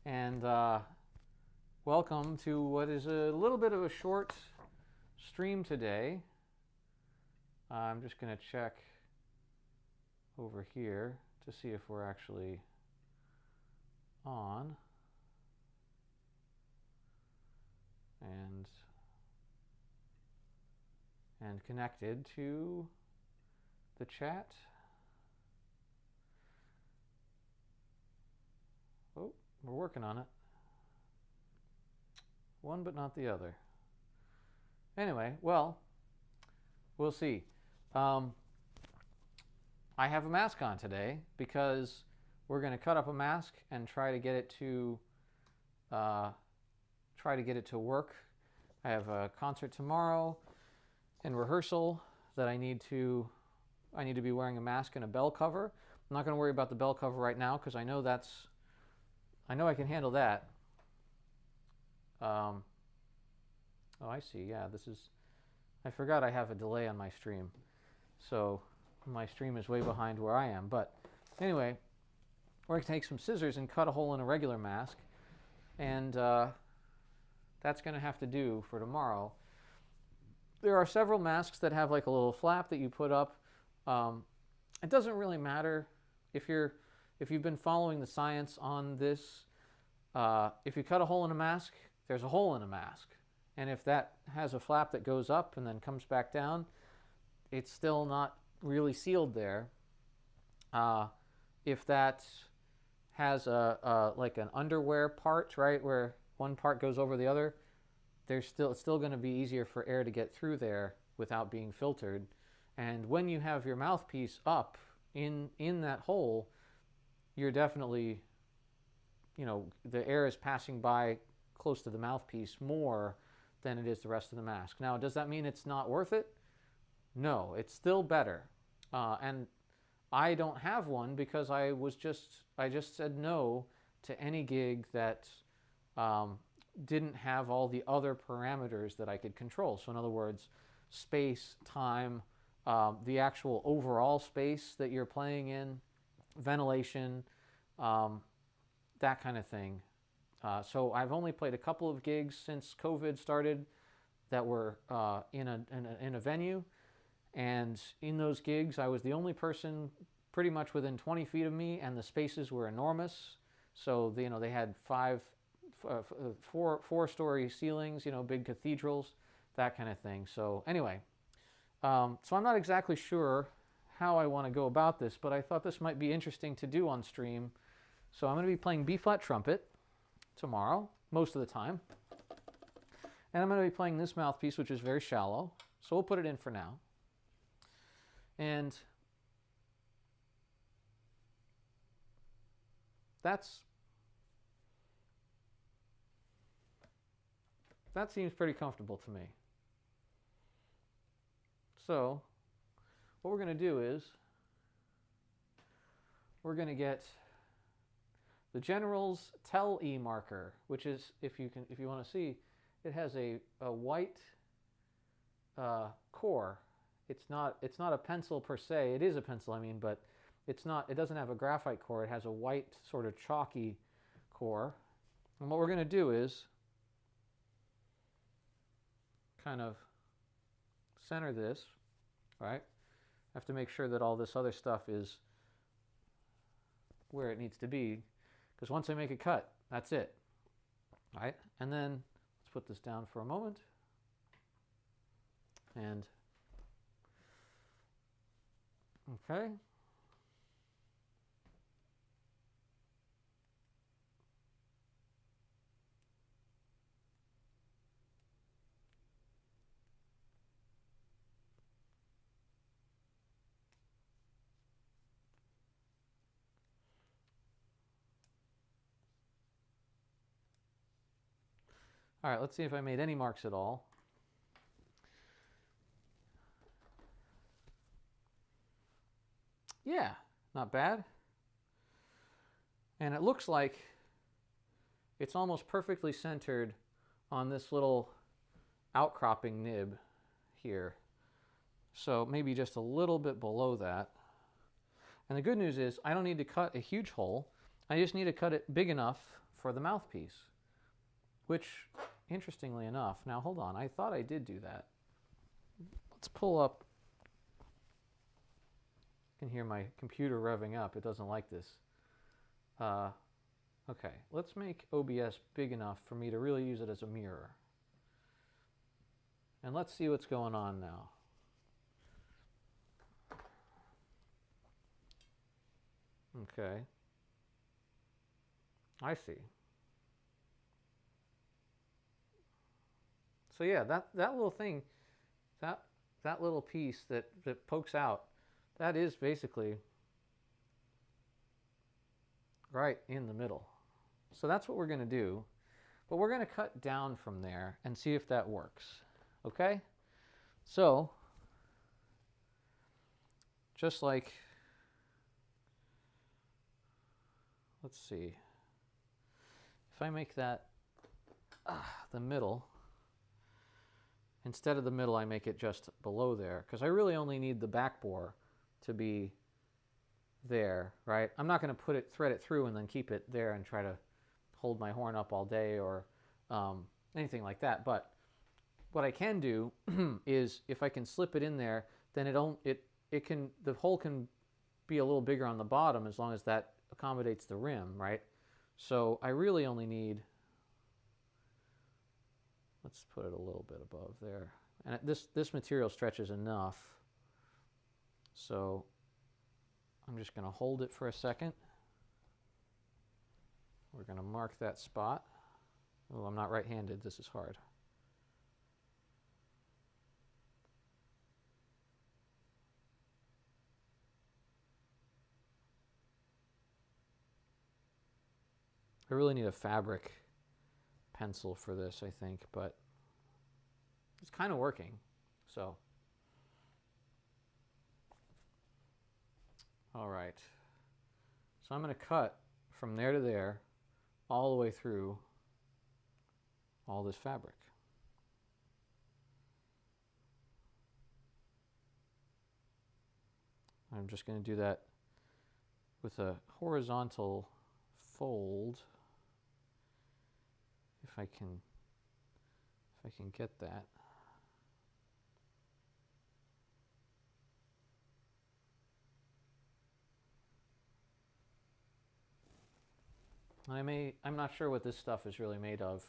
and welcome to what is a little bit of a short stream today. I'm just going to check over here to see if we're actually on. And connected to the chat. Oh, we're working on it. One but not the other. Anyway, well, we'll see. I have a mask on today because we're going to cut up a mask and try to get it to work. I have a concert tomorrow and rehearsal that I need to be wearing a mask and a bell cover. I'm not going to worry about the bell cover right now because I know I can handle that. Oh, I see. Yeah, I forgot I have a delay on my stream. So my stream is way behind where I am. But anyway, we're going to take some scissors and cut a hole in a regular mask. And that's going to have to do for tomorrow. There are several masks that have like a little flap that you put up. It doesn't really matter if you've been following the science on this. If you cut a hole in a mask, there's a hole in a mask. And if that has a flap that goes up and then comes back down, it's still not really sealed there. If that has like an underwear part, right, where one part goes over the other, it's still going to be easier for air to get through there without being filtered. And when you have your mouthpiece up in that hole, you're definitely, the air is passing by close to the mouthpiece more than it is the rest of the mask. Now, does that mean it's not worth it? No, it's still better. And I don't have one because I just said no to any gig that didn't have all the other parameters that I could control. So in other words, space, time, the actual overall space that you're playing in, ventilation, that kind of thing. So I've only played a couple of gigs since COVID started that were in a venue. And in those gigs, I was the only person pretty much within 20 feet of me, and the spaces were enormous. So they had four-story ceilings, big cathedrals, that kind of thing. So anyway, so I'm not exactly sure how I want to go about this, but I thought this might be interesting to do on stream. So I'm going to be playing B-flat trumpet tomorrow, most of the time. And I'm going to be playing this mouthpiece, which is very shallow. So we'll put it in for now. And that seems pretty comfortable to me. So what we're going to do is we're going to get the General's Tel-E marker, which is, if you want to see, it has a white core. It's not a pencil per se. It is a pencil, but it doesn't have a graphite core. It has a white sort of chalky core. And what we're going to do is kind of center this, right? I have to make sure that all this other stuff is where it needs to be, because once I make a cut, that's it. All right? And then let's put this down for a moment. And okay. All right, let's see if I made any marks at all. Yeah, not bad. And it looks like it's almost perfectly centered on this little outcropping nib here. So maybe just a little bit below that. And the good news is I don't need to cut a huge hole. I just need to cut it big enough for the mouthpiece, which, interestingly enough, now hold on, I thought I did do that. Let's pull up. You can hear my computer revving up. It doesn't like this. Okay, let's make OBS big enough for me to really use it as a mirror. And let's see what's going on now. Okay. I see. So yeah, that little thing, that little piece that pokes out, that is basically right in the middle. So that's what we're going to do. But we're going to cut down from there and see if that works. Okay? So, just like, let's see. If I make that the middle, instead of the middle, I make it just below there, because I really only need the back bore to be there, right? I'm not going to thread it through and then keep it there and try to hold my horn up all day or anything like that. But what I can do is, if I can slip it in there, then the hole can be a little bigger on the bottom as long as that accommodates the rim, right? So I really only need, let's put it a little bit above there. And this material stretches enough. So I'm just going to hold it for a second. We're going to mark that spot. Oh, I'm not right-handed. This is hard. I really need a fabric pencil for this, I think, but it's kind of working. So, all right. So I'm going to cut from there to there, all the way through all this fabric. I'm just going to do that with a horizontal fold, if I can get that. I'm not sure what this stuff is really made of.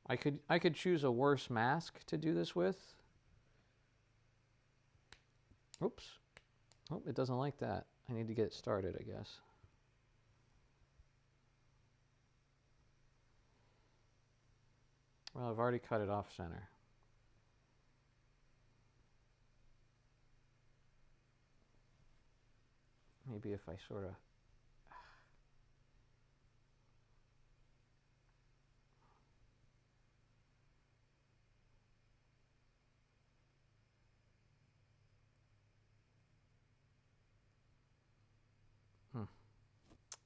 I could choose a worse mask to do this with. Oops. Oh, it doesn't like that. I need to get it started, I guess. Well, I've already cut it off center. Maybe if I sort of...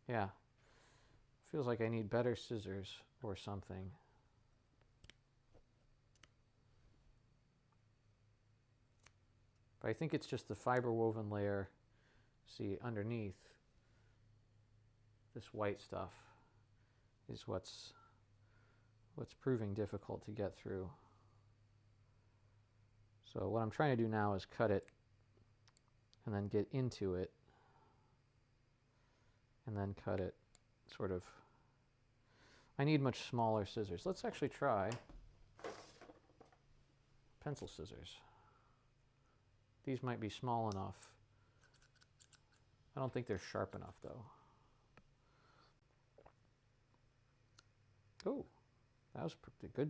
Yeah. Feels like I need better scissors or something. But I think it's just the fiber woven layer, see, underneath this white stuff is what's proving difficult to get through. So what I'm trying to do now is cut it and then get into it and then cut it sort of. I need much smaller scissors. Let's actually try pencil scissors. These might be small enough. I don't think they're sharp enough though. Oh, that was a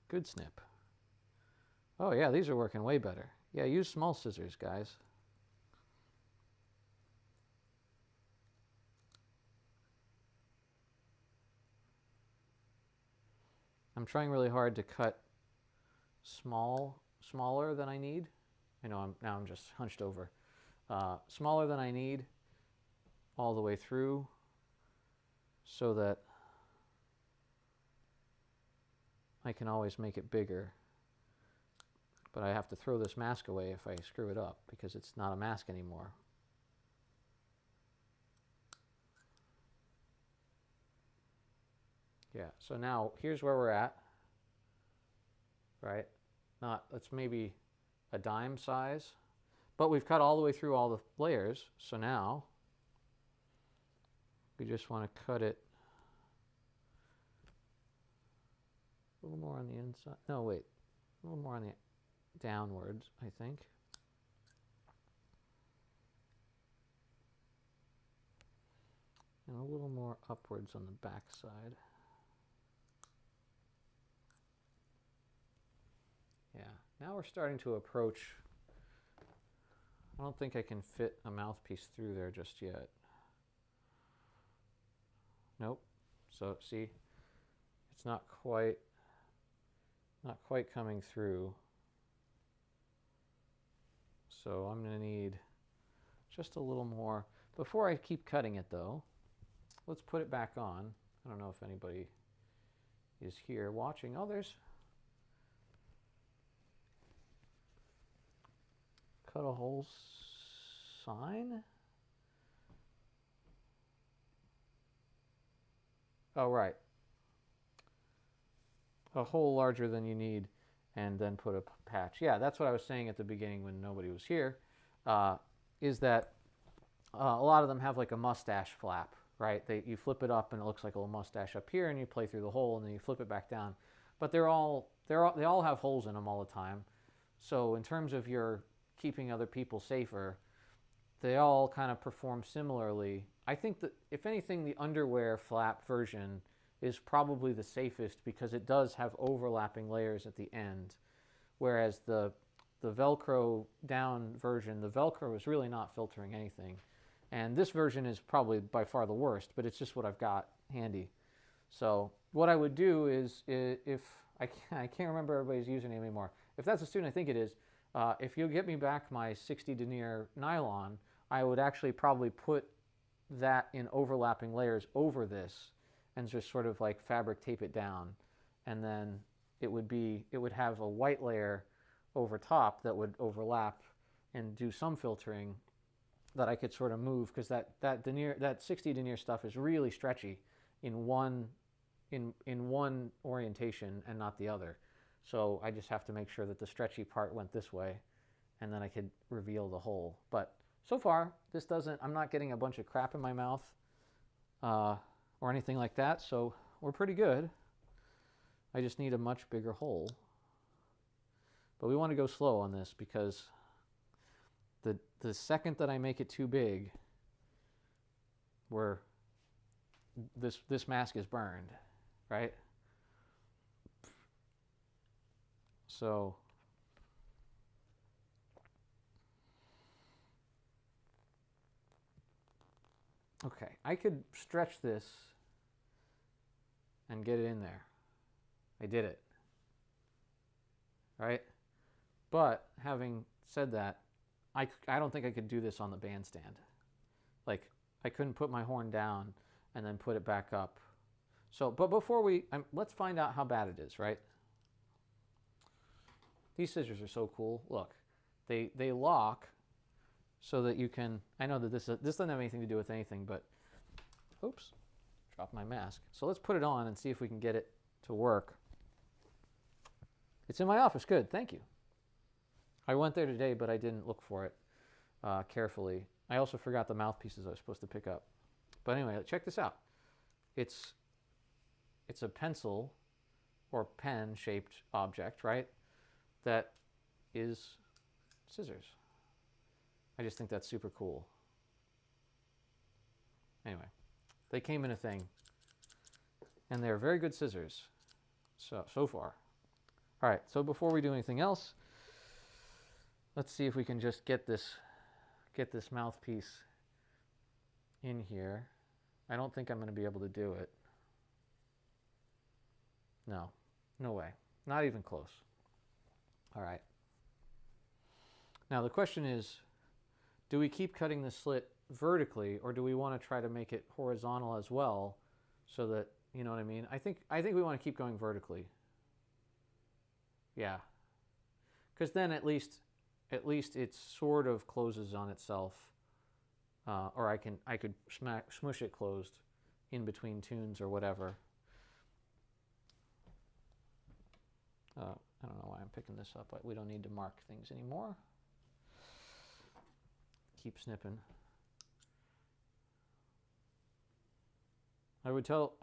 good snip. Oh yeah, these are working way better. Yeah, use small scissors, guys. I'm trying really hard to cut smaller than I need. I know now I'm just hunched over. Smaller than I need all the way through so that I can always make it bigger. But I have to throw this mask away if I screw it up because it's not a mask anymore. Yeah, so now here's where we're at, right? That's maybe a dime size, but we've cut all the way through all the layers. So now we just want to cut it a little more on the inside. No, wait, a little more on the downwards, I think. And a little more upwards on the back side. Yeah, now we're starting to approach. I don't think I can fit a mouthpiece through there just yet. Nope. So see, it's not quite coming through. So I'm going to need just a little more. Before I keep cutting it though, let's put it back on. I don't know if anybody is here watching. Oh, there's cut a hole sign. Oh, right. A hole larger than you need, and then put a patch. Yeah, that's what I was saying at the beginning when nobody was here, is that a lot of them have like a mustache flap, right? You flip it up and it looks like a little mustache up here, and you play through the hole, and then you flip it back down. But they all have holes in them all the time. So in terms of your keeping other people safer, they all kind of perform similarly. I think that if anything, the underwear flap version is probably the safest because it does have overlapping layers at the end, whereas the Velcro down version, the Velcro is really not filtering anything. And this version is probably by far the worst, but it's just what I've got handy. So what I would do is, if I can't remember everybody's username anymore. If that's a student, I think it is, if you get me back my 60 denier nylon, I would actually probably put that in overlapping layers over this and just sort of like fabric tape it down. And then it would have a white layer over top that would overlap and do some filtering that I could sort of move, because that 60 denier stuff is really stretchy in one orientation and not the other. So I just have to make sure that the stretchy part went this way, and then I could reveal the hole. But so far, I'm not getting a bunch of crap in my mouth or anything like that, so we're pretty good. I just need a much bigger hole. But we want to go slow on this, because the second that I make it too big, this mask is burned, right? So okay, I could stretch this and get it in there. I did it, right? But having said that, I don't think I could do this on the bandstand. Like, I couldn't put my horn down and then put it back up. So, but before let's find out how bad it is, right? These scissors are so cool. Look, they lock so that you can, I know that this doesn't have anything to do with anything, but, oops, dropped my mask. So let's put it on and see if we can get it to work. It's in my office, good, thank you. I went there today, but I didn't look for it carefully. I also forgot the mouthpieces I was supposed to pick up. But anyway, check this out. It's a pencil or pen-shaped object, right? That is scissors. I just think that's super cool. Anyway, they came in a thing, and they're very good scissors so far. All right, so before we do anything else, let's see if we can just get this mouthpiece in here. I don't think I'm going to be able to do it. No way. Not even close. All right. Now the question is, do we keep cutting the slit vertically, or do we want to try to make it horizontal as well, so that, you know what I mean? I think we want to keep going vertically. Yeah. Because then at least it sort of closes on itself, or I could smush it closed in between tunes or whatever. I don't know why I'm picking this up, but we don't need to mark things anymore. Keep snipping. I would tell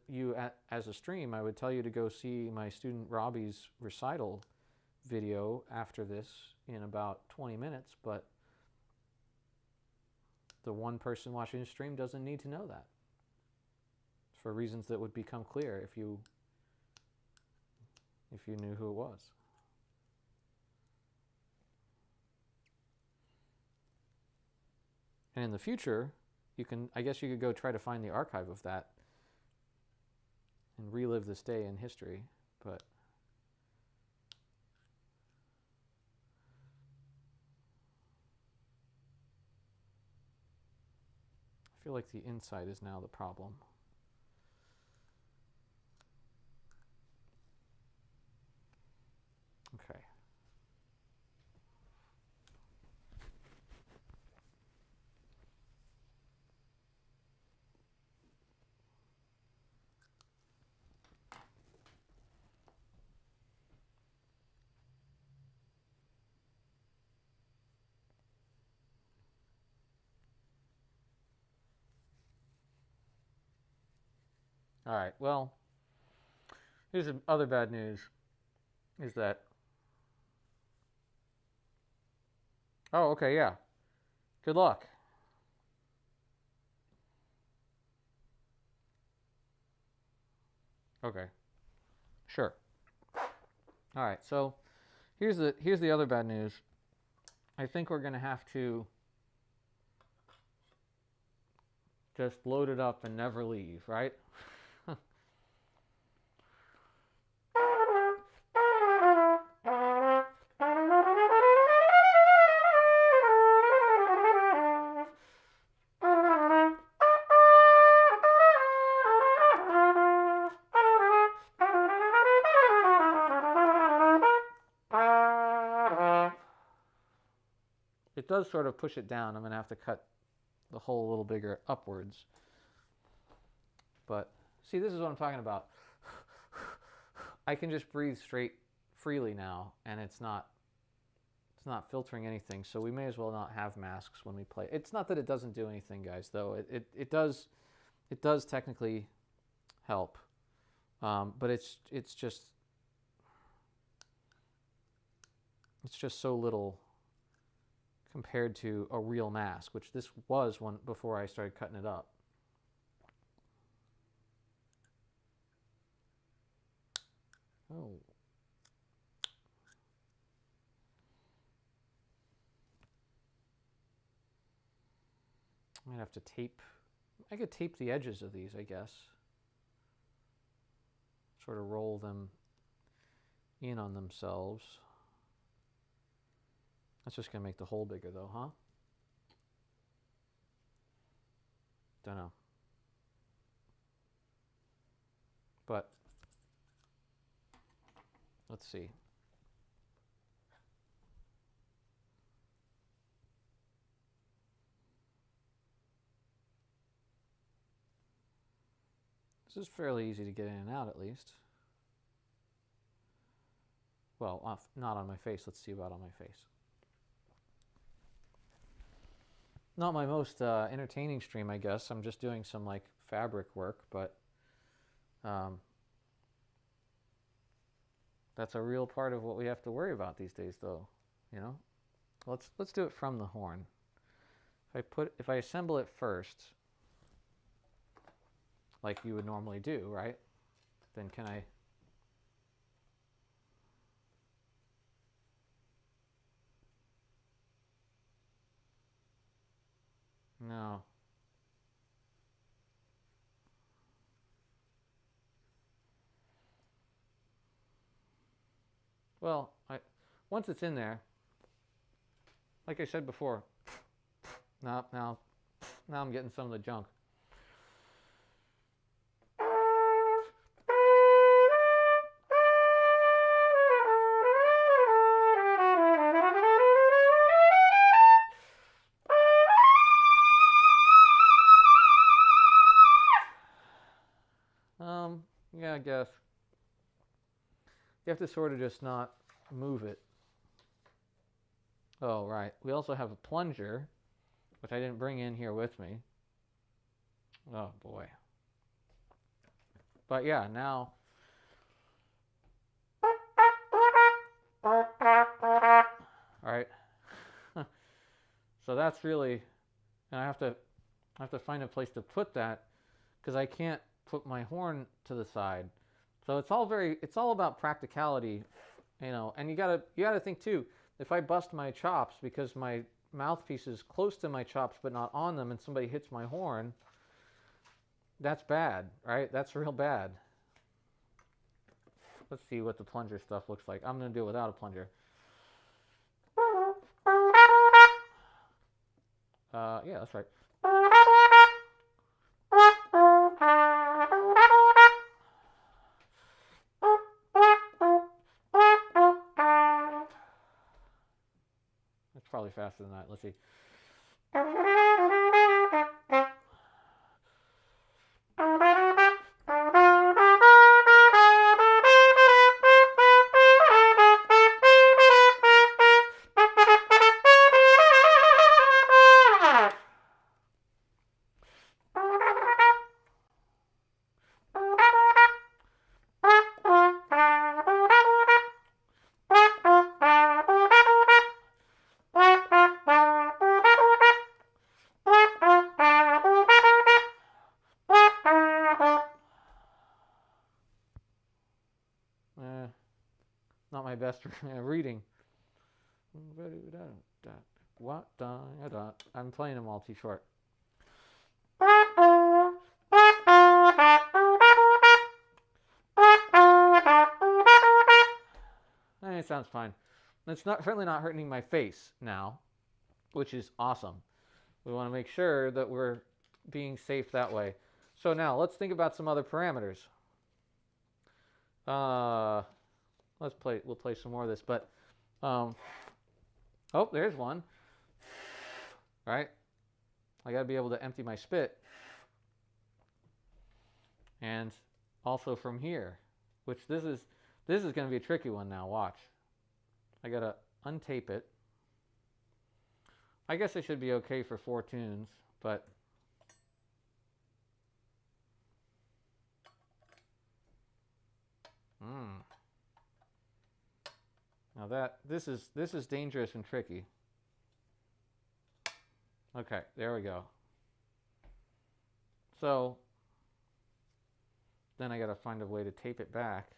you as a stream, I would tell you to go see my student Robbie's recital video after this in about 20 minutes, but the one person watching the stream doesn't need to know that for reasons that would become clear if you knew who it was. And in the future, I guess you could go try to find the archive of that and relive this day in history, but I feel like the inside is now the problem. Okay. All right, well, here's the other bad news, is that, oh, okay, yeah, good luck. Okay, sure. All right, so here's the other bad news. I think we're going to have to just load it up and never leave, right? It does sort of push it down. I'm going to have to cut the hole a little bigger upwards. But see, this is what I'm talking about. I can just breathe straight freely now, and it's not filtering anything, so we may as well not have masks when we play. It's not that it doesn't do anything, guys, though. It does technically help, but it's just so little compared to a real mask, which this was one before I started cutting it up. Oh. I might have to tape. I could tape the edges of these, I guess. Sort of roll them in on themselves. That's just going to make the hole bigger, though, huh? Don't know. But let's see. This is fairly easy to get in and out, at least. Well, not on my face. Let's see about on my face. Not my most entertaining stream, I guess. I'm just doing some like fabric work, but that's a real part of what we have to worry about these days, though. You know, let's do it from the horn. If I assemble it first, like you would normally do, right? Then can I? No. Well, once it's in there, like I said before, now I'm getting some of the junk. Yeah, I guess. You have to sort of just not move it. Oh, right. We also have a plunger, which I didn't bring in here with me. Oh, boy. But yeah, now... Alright. So that's really... And I have to find a place to put that, because I can't put my horn to the side. So it's all about practicality, you know. And you gotta think too, if I bust my chops because my mouthpiece is close to my chops but not on them, and somebody hits my horn, that's bad, right? That's real bad. Let's see what the plunger stuff looks like. I'm gonna do it without a plunger. Yeah, that's right. That's probably faster than that. Let's see. Not my best reading. What? I'm playing them all too short. It sounds fine. It's certainly not hurting my face now, which is awesome. We want to make sure that we're being safe that way. So now let's think about some other parameters. We'll play some more of this, but oh, there's one. All right, I got to be able to empty my spit, and also from here, which this is going to be a tricky one now. Watch, I got to untape it. I guess it should be okay for 4 tunes, but now this is dangerous and tricky. Okay, there we go. So then I got to find a way to tape it back.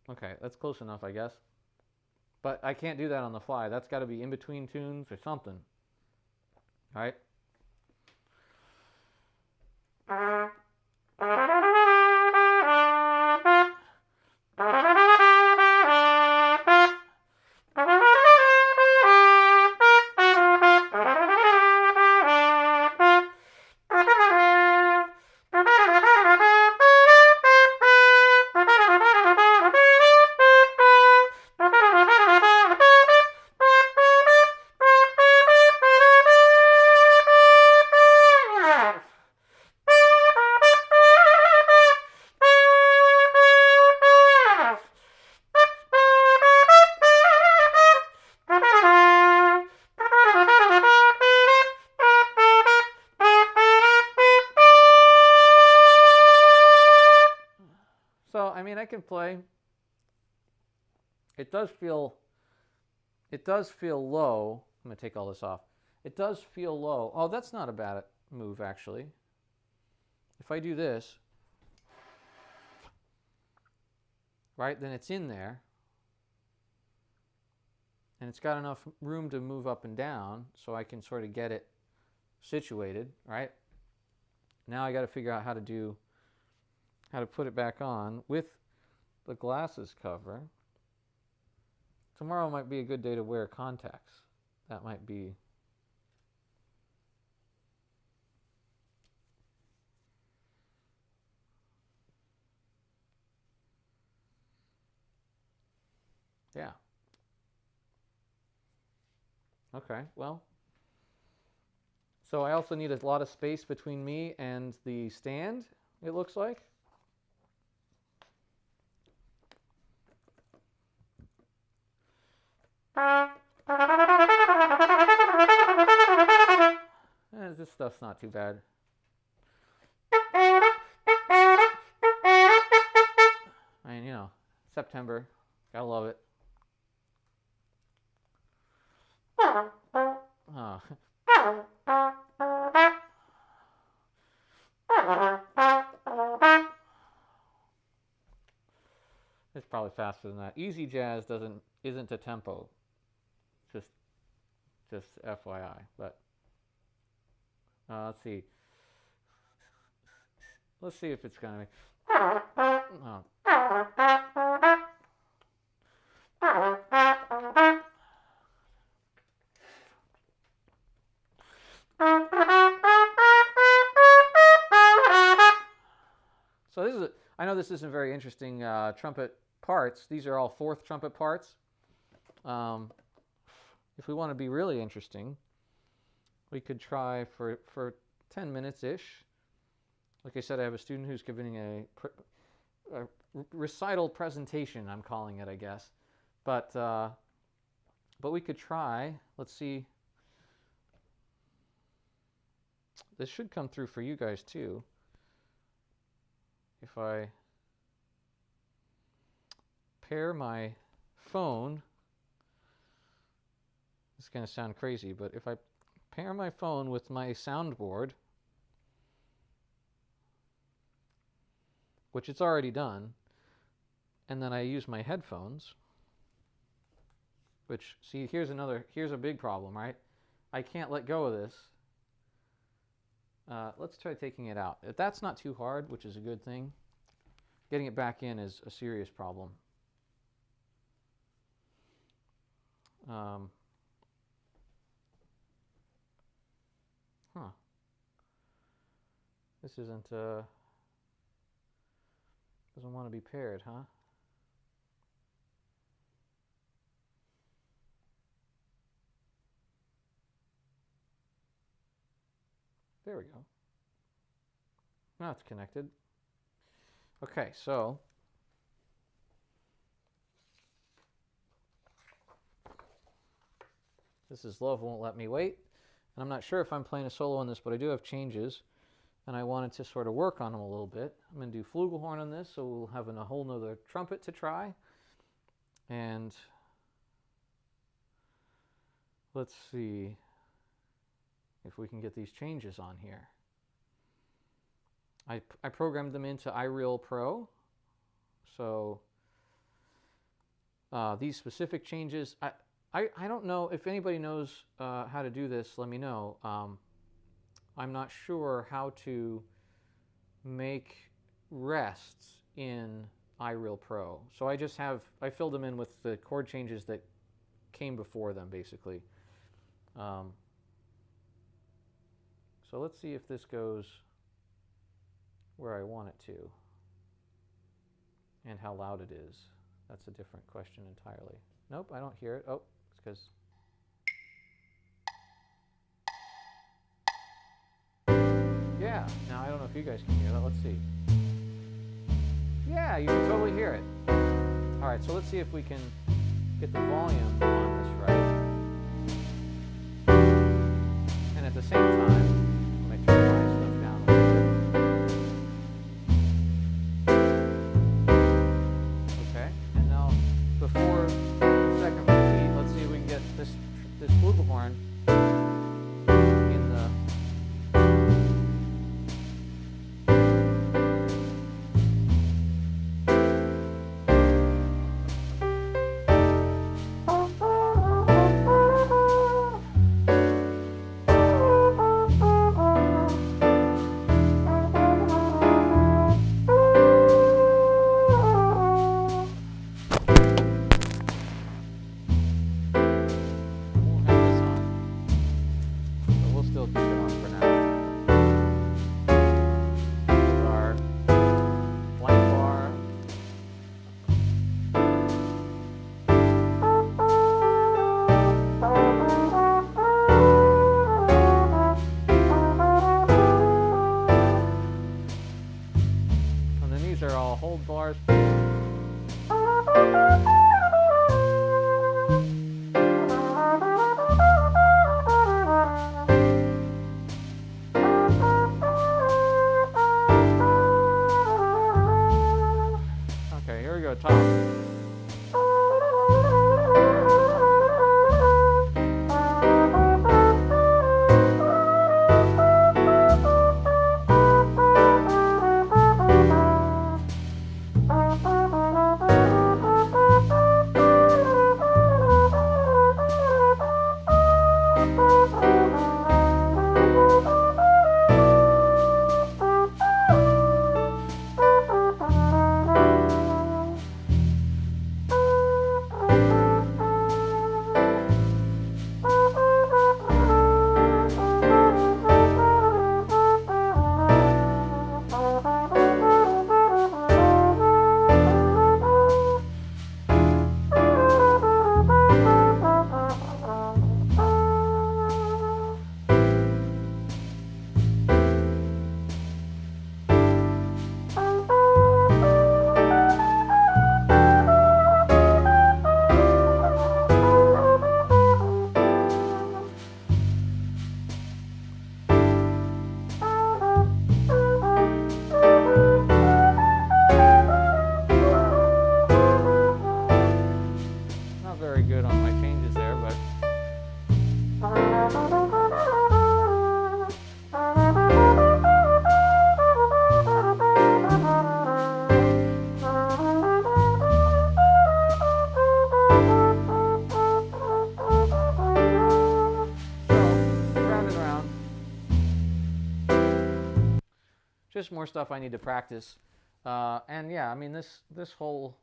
Okay, that's close enough, I guess. But I can't do that on the fly. That's got to be in between tunes or something. All right? So, I mean, I can play. It does feel low. I'm going to take all this off. It does feel low. Oh, that's not a bad move, actually. If I do this, right, then it's in there. And it's got enough room to move up and down, so I can sort of get it situated, right? Now I got to figure out how to put it back on with the glasses cover. Tomorrow might be a good day to wear contacts. That might be... Yeah. Okay, well. So I also need a lot of space between me and the stand, it looks like. This stuff's not too bad. I mean, you know, September, gotta love it. Oh. It's probably faster than that. Easy jazz isn't a tempo. Just FYI. But let's see. Let's see if it's gonna be. Oh. So this is I know this isn't very interesting trumpet parts. These are all fourth trumpet parts. If we want to be really interesting, we could try for 10 minutes-ish. Like I said, I have a student who's giving a recital presentation, I'm calling it, I guess. But we could try. Let's see. This should come through for you guys too. If I pair my phone, it's going to sound crazy, but if I pair my phone with my soundboard, which it's already done, and then I use my headphones, which, see, here's a big problem, right? I can't let go of this. Let's try taking it out. If that's not too hard, which is a good thing, getting it back in is a serious problem. This isn't, doesn't want to be paired, huh? There we go. Now it's connected. Okay, so this is Love Won't Let Me Wait. And I'm not sure if I'm playing a solo on this, but I do have changes. And I wanted to sort of work on them a little bit. I'm going to do flugelhorn on this, so we'll have a whole nother trumpet to try. And let's see if we can get these changes on here. I programmed them into iReal Pro. So these specific changes, I don't know if anybody knows how to do this, let me know. I'm not sure how to make rests in iReal Pro. So I filled them in with the chord changes that came before them, basically. So let's see if this goes where I want it to, and how loud it is. That's a different question entirely. Nope, I don't hear it. Oh, it's because... Yeah, now I don't know if you guys can hear that. Let's see. Yeah, you can totally hear it. All right, so let's see if we can get the volume on this right. And at the same time, I'm going to turn my stuff down a little bit. Okay, and now before the second repeat, let's see if we can get this flugelhorn in the... very good on my changes there, but round and round. Just more stuff I need to practice. And yeah, I mean this whole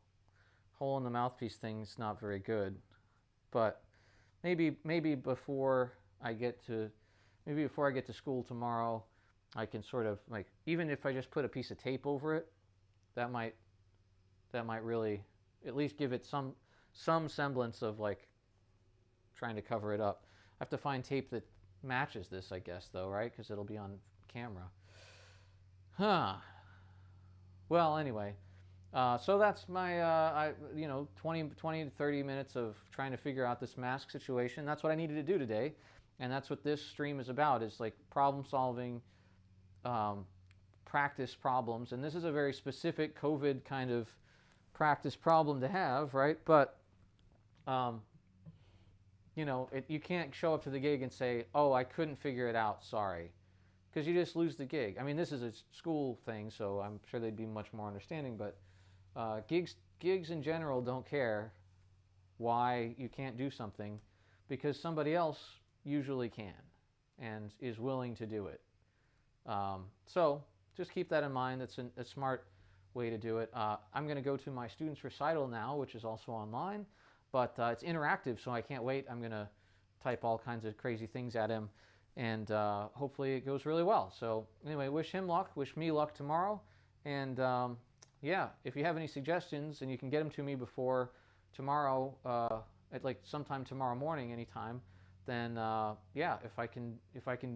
hole in the mouthpiece thing's not very good, but maybe before I get to school tomorrow, I can sort of like, even if I just put a piece of tape over it, that might really at least give it some semblance of like trying to cover it up. I have to find tape that matches this, I guess, though, right? Because it'll be on camera. Huh. Well, anyway, so that's my 20 to 30 minutes of trying to figure out this mask situation. That's what I needed to do today, and that's what this stream is about, is like problem solving, practice problems. And this is a very specific COVID kind of practice problem to have, right? But you can't show up to the gig and say, oh, I couldn't figure it out, sorry, because you just lose the gig. I mean, this is a school thing, so I'm sure they'd be much more understanding, but gigs in general don't care why you can't do something, because somebody else usually can and is willing to do it. So just keep that in mind. That's a smart way to do it. I'm going to go to my students' recital now, which is also online, but it's interactive, so I can't wait. I'm going to type all kinds of crazy things at him, and hopefully it goes really well. So anyway, wish him luck, wish me luck tomorrow, and yeah, if you have any suggestions, and you can get them to me before tomorrow, at like sometime tomorrow morning, anytime, then yeah, if I can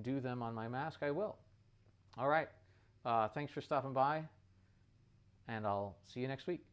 do them on my mask, I will. All right, thanks for stopping by, and I'll see you next week.